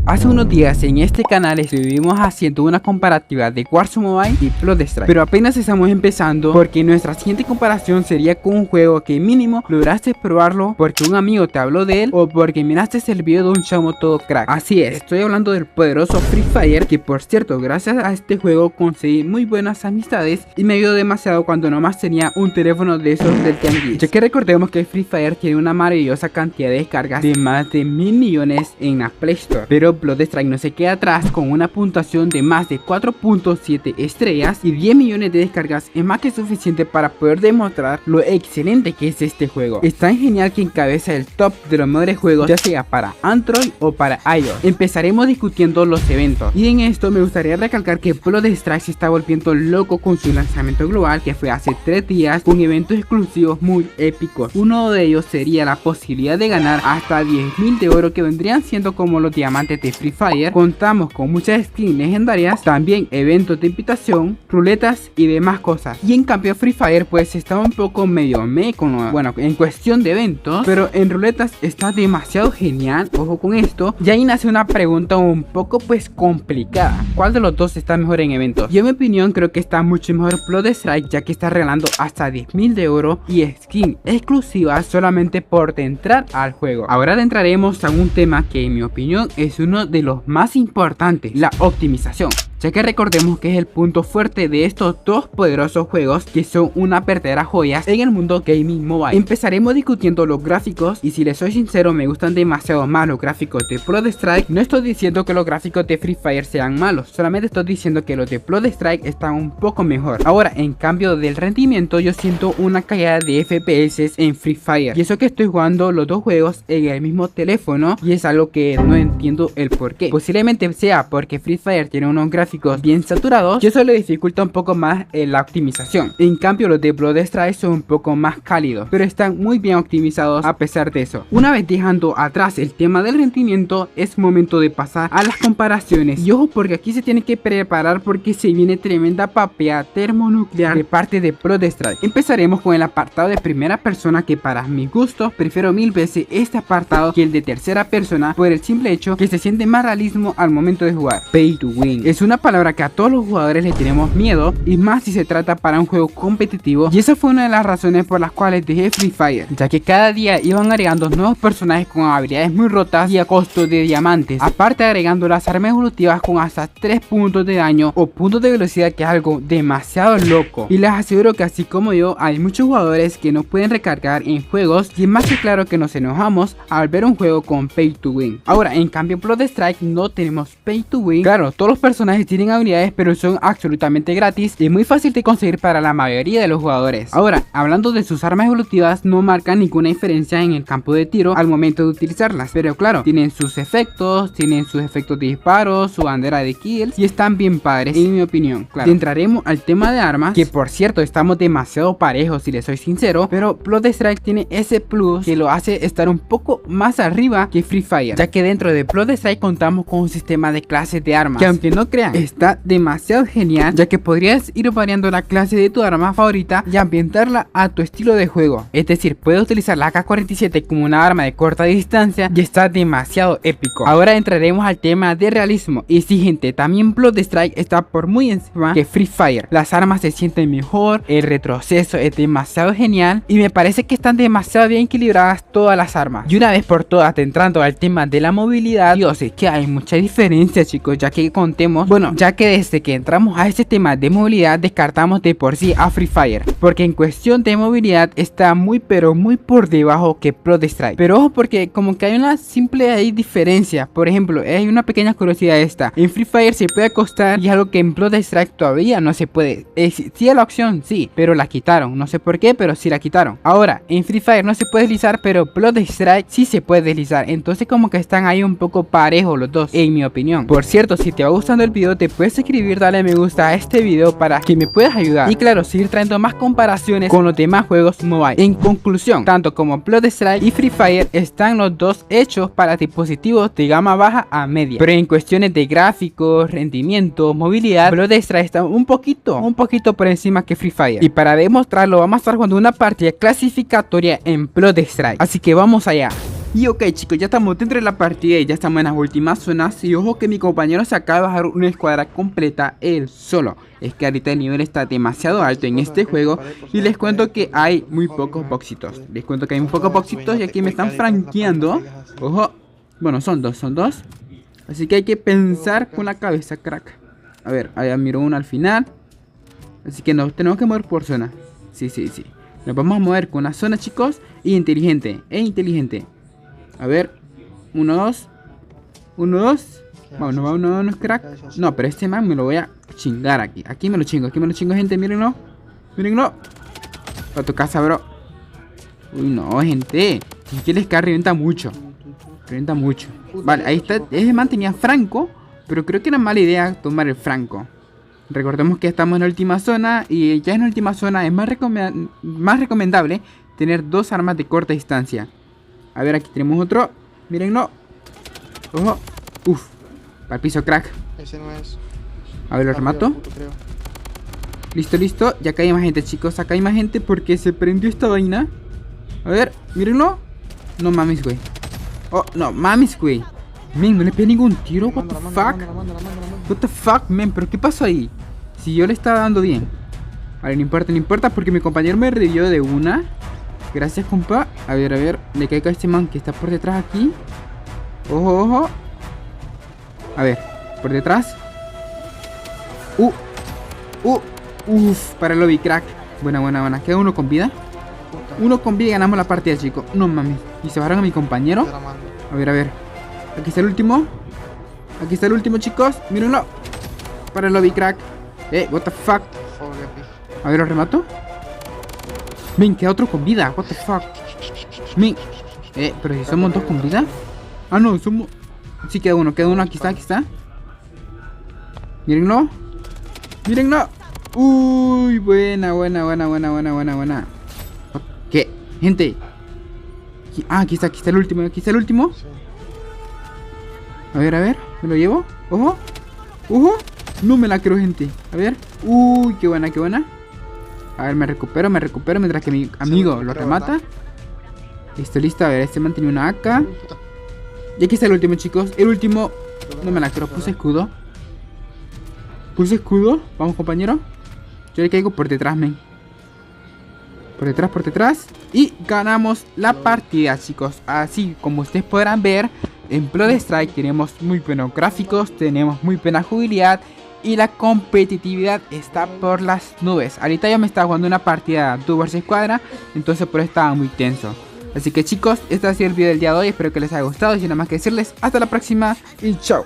Hace unos días en este canal estuvimos haciendo una comparativa de Warzone Mobile y Bloodstrike, pero apenas estamos empezando porque nuestra siguiente comparación sería con un juego que mínimo lograste probarlo porque un amigo te habló de él o porque miraste el video de un chamo todo crack. Así es, estoy hablando del poderoso Free Fire, que por cierto, gracias a este juego conseguí muy buenas amistades y me ayudó demasiado cuando nomás tenía un teléfono de esos del tianguis, ya que recordemos que Free Fire tiene una maravillosa cantidad de descargas de más de 1000 millones en la Play Store, pero Bloodstrike no se queda atrás con una puntuación de más de 4.7 estrellas y 10 millones de descargas. Es más que suficiente para poder demostrar lo excelente que es este juego. Es tan genial que encabeza el top de los mejores juegos, ya sea para Android o para iOS. Empezaremos discutiendo los eventos, y en esto me gustaría recalcar que Bloodstrike se está volviendo loco con su lanzamiento global, que fue hace 3 días, con eventos exclusivos muy épicos. Uno de ellos sería la posibilidad de ganar hasta 10.000 de oro, que vendrían siendo como los diamantes de Free Fire. Contamos con muchas skins legendarias, también eventos de invitación, ruletas y demás cosas. Y en cambio Free Fire pues está un poco medio bueno, en cuestión de eventos, pero en ruletas está demasiado genial. Ojo con esto, y ahí nace una pregunta un poco pues complicada: ¿cuál de los dos está mejor en eventos? Yo en mi opinión creo que está mucho mejor Bloodstrike, ya que está regalando hasta 10.000 de oro y skin exclusiva solamente por entrar al juego. Ahora entraremos a un tema que en mi opinión es uno de los más importantes: la optimización, ya que recordemos que es el punto fuerte de estos dos poderosos juegos, que son una verdadera joyas en el mundo gaming mobile. Empezaremos discutiendo los gráficos, y si les soy sincero me gustan demasiado más los gráficos de Bloodstrike. No estoy diciendo que los gráficos de Free Fire sean malos, solamente estoy diciendo que los de Bloodstrike están un poco mejor. Ahora, en cambio del rendimiento, yo siento una caída de FPS en Free Fire, y eso que estoy jugando los dos juegos en el mismo teléfono, y es algo que no entiendo el por qué. Posiblemente sea porque Free Fire tiene unos gráficos bien saturados y eso le dificulta un poco más la optimización. En cambio los de Bloodstrike son un poco más cálidos, pero están muy bien optimizados a pesar de eso. Una vez dejando atrás el tema del rendimiento, es momento de pasar a las comparaciones. Y ojo, porque aquí se tiene que preparar porque se viene tremenda papea termonuclear de parte de Bloodstrike. Empezaremos con el apartado de primera persona, que para mis gustos prefiero 1000 veces este apartado que el de tercera persona, por el simple hecho que se siente más realismo al momento de jugar. Pay to win es una palabra que a todos los jugadores le tenemos miedo, y más si se trata para un juego competitivo, y esa fue una de las razones por las cuales dejé Free Fire, ya que cada día iban agregando nuevos personajes con habilidades muy rotas y a costo de diamantes, aparte agregando las armas evolutivas con hasta 3 puntos de daño o puntos de velocidad, que es algo demasiado loco. Y les aseguro que así como yo, hay muchos jugadores que no pueden recargar en juegos, y es más que claro que nos enojamos al ver un juego con Pay to Win. Ahora, en cambio Bloodstrike no tenemos Pay to Win. Claro, todos los personajes tienen habilidades, pero son absolutamente gratis y muy fácil de conseguir para la mayoría de los jugadores. Ahora, hablando de sus armas evolutivas, no marcan ninguna diferencia en el campo de tiro al momento de utilizarlas, pero claro, tienen sus efectos de disparo, su bandera de kills, y están bien padres en mi opinión. Claro, entraremos al tema de armas, que por cierto estamos demasiado parejos si les soy sincero, pero Bloodstrike tiene ese plus que lo hace estar un poco más arriba que Free Fire, ya que dentro de Bloodstrike contamos con un sistema de clases de armas que, aunque no crean, está demasiado genial, ya que podrías ir variando la clase de tu arma favorita y ambientarla a tu estilo de juego. Es decir, puedes utilizar la AK-47 como una arma de corta distancia y está demasiado épico. Ahora entraremos al tema de realismo, y sí, gente, también Bloodstrike está por muy encima que Free Fire. Las armas se sienten mejor, el retroceso es demasiado genial, y me parece que están demasiado bien equilibradas todas las armas. Y una vez por todas, entrando al tema de la movilidad, Dios, es que hay mucha diferencia, chicos, ya que contemos, bueno, ya que desde que entramos a este tema de movilidad descartamos de por sí a Free Fire, porque en cuestión de movilidad está muy pero muy por debajo que Bloodstrike. Pero ojo, porque como que hay una simple diferencia. Por ejemplo, hay una pequeña curiosidad esta: en Free Fire se puede acostar, y algo que en Bloodstrike todavía no se puede. Sí hay la opción, sí, pero la quitaron, no sé por qué, pero sí la quitaron. Ahora, en Free Fire no se puede deslizar, pero Bloodstrike sí se puede deslizar. Entonces como que están ahí un poco parejos los dos, en mi opinión. Por cierto, si te va gustando el video, te puedes suscribir, darle me gusta a este video para que me puedas ayudar, y claro, seguir trayendo más comparaciones con los demás juegos mobile. En conclusión, tanto como Bloodstrike y Free Fire están los dos hechos para dispositivos de gama baja a media, pero en cuestiones de gráficos, rendimiento, movilidad, Bloodstrike está un poquito por encima que Free Fire. Y para demostrarlo, vamos a estar jugando una partida clasificatoria en Bloodstrike, así que vamos allá. Y ok chicos, ya estamos dentro de la partida y ya estamos en las últimas zonas. Y ojo que mi compañero se acaba de bajar una escuadra completa él solo. Es que ahorita el nivel está demasiado alto en este juego. Y les cuento que hay muy pocos boxitos. Les cuento que hay muy pocos boxitos y aquí me están franqueando. Ojo, bueno son dos. Así que hay que pensar con la cabeza, crack. A ver, allá miro uno al final. Así que nos tenemos que mover por zona. Sí. Nos vamos a mover con una zona chicos. Y inteligente, A ver, 1, 2. Vámonos, crack. No, pero este man me lo voy a chingar aquí. Aquí me lo chingo, gente, mírenlo. A tu casa, bro. Uy, no, gente. Que les revienta mucho. Vale, ahí está. Ese man tenía franco, pero creo que era mala idea tomar el franco. Recordemos que estamos en la última zona. Y ya en la última zona es más recomendable tener 2 armas de corta distancia. A ver, aquí tenemos otro. Mírenlo. Ojo. Uf. Para el piso, crack. Ese no es. A ver, lo remato. Listo. Ya acá hay más gente, chicos. Acá hay más gente porque se prendió esta vaina. A ver, mírenlo. No mames, güey. Oh, no mames, güey. Men, no le pegué ningún tiro. What the fuck? What the fuck, men. ¿Pero qué pasó ahí? Si yo le estaba dando bien. Vale, no importa porque mi compañero me revivió de una. Gracias, compa. A ver, le caigo a este man que está por detrás aquí. Ojo. A ver, por detrás. Para el lobby, crack. Buena. Queda uno con vida. Uno con vida y ganamos la partida, chicos. No mames. Y se bajaron a mi compañero. A ver. Aquí está el último, chicos. Mírenlo. Para el lobby, crack. What the fuck. A ver, lo remato. Ven, queda otro con vida. What the fuck. Ven. Pero si somos 2 con vida. Ah, no, somos. Sí, queda uno. Aquí está. Mírenlo. Uy, buena. ¿Qué? Gente. Aquí está el último. Sí. A ver. Me lo llevo. Ojo. No me la creo, gente. A ver. Uy, qué buena. A ver, me recupero mientras que mi amigo lo remata. Listo. A ver, este man tenía una AK. Y aquí está el último, chicos. El último. No me la creo. Puse escudo. Vamos, compañero. Yo le caigo por detrás, men. Por detrás. Y ganamos la partida, chicos. Así como ustedes podrán ver, en Blood Strike tenemos muy buenos gráficos, tenemos muy buena jugabilidad y la competitividad está por las nubes. Ahorita yo me estaba jugando una partida de Dubers Escuadra, entonces por eso estaba muy tenso. Así que chicos, este ha sido el video del día de hoy, espero que les haya gustado y sin nada más que decirles, hasta la próxima y chao.